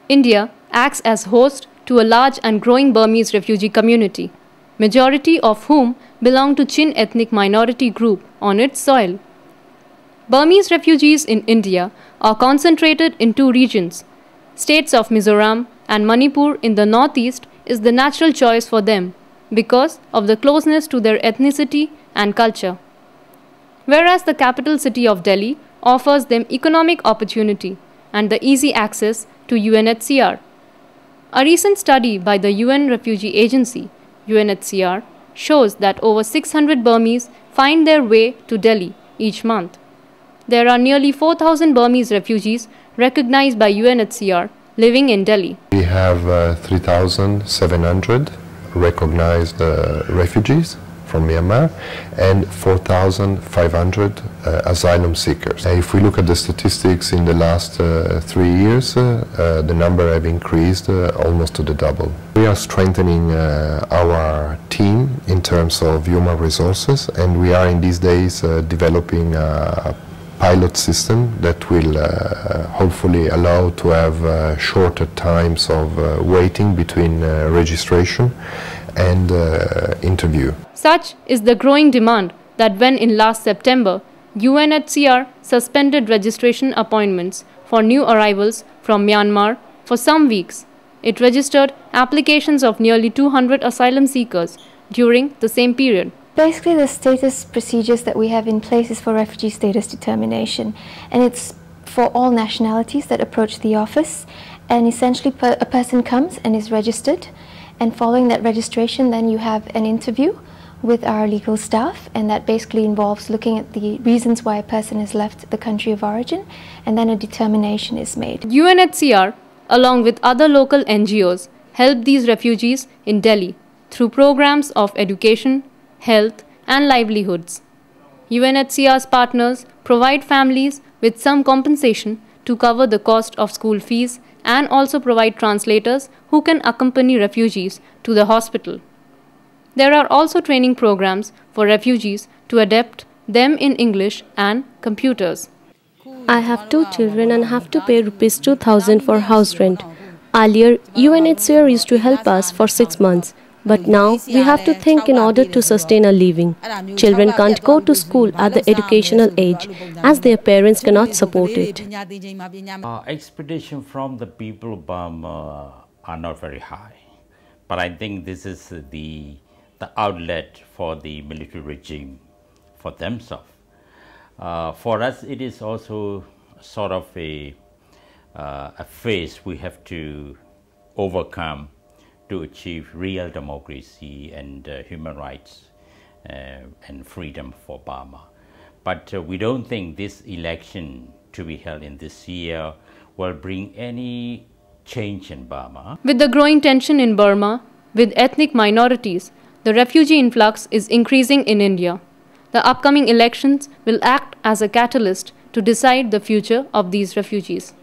India acts as host to a large and growing Burmese refugee community, majority of whom belong to Chin ethnic minority group on its soil. Burmese refugees in India are concentrated in two regions. States of Mizoram and Manipur in the northeast is the natural choice for them because of the closeness to their ethnicity and culture. Whereas the capital city of Delhi offers them economic opportunity and the easy access to UNHCR. A recent study by the UN Refugee Agency, UNHCR, shows that over 600 Burmese find their way to Delhi each month. There are nearly 4,000 Burmese refugees recognized by UNHCR living in Delhi. We have 3,700 recognized refugees from Myanmar and 4,500 asylum seekers. If we look at the statistics in the last 3 years, the number have increased almost to the double. We are strengthening our team in terms of human resources, and we are in these days developing a pilot system that will hopefully allow to have shorter times of waiting between registration and interview. Such is the growing demand that when in last September, UNHCR suspended registration appointments for new arrivals from Myanmar for some weeks, it registered applications of nearly 200 asylum seekers during the same period. Basically, the status procedures that we have in place is for refugee status determination, and it's for all nationalities that approach the office. And essentially, a person comes and is registered, and following that registration, then you have an interview with our legal staff, and that basically involves looking at the reasons why a person has left the country of origin, and then a determination is made. UNHCR, along with other local NGOs, help these refugees in Delhi through programs of education, health and livelihoods. UNHCR's partners provide families with some compensation to cover the cost of school fees and also provide translators who can accompany refugees to the hospital. There are also training programs for refugees to adapt them in English and computers. I have 2 children and have to pay rupees 2,000 for house rent. Earlier, UNHCR used to help us for 6 months. But now we have to think in order to sustain a living. Children can't go to school at the educational age as their parents cannot support it. Expectations from the people of Burma are not very high. But I think this is the outlet for the military regime for themselves. For us, it is also sort of a phase we have to overcome to achieve real democracy and human rights and freedom for Burma. But we don't think this election to be held in this year will bring any change in Burma. With the growing tension in Burma with ethnic minorities, the refugee influx is increasing in India. The upcoming elections will act as a catalyst to decide the future of these refugees.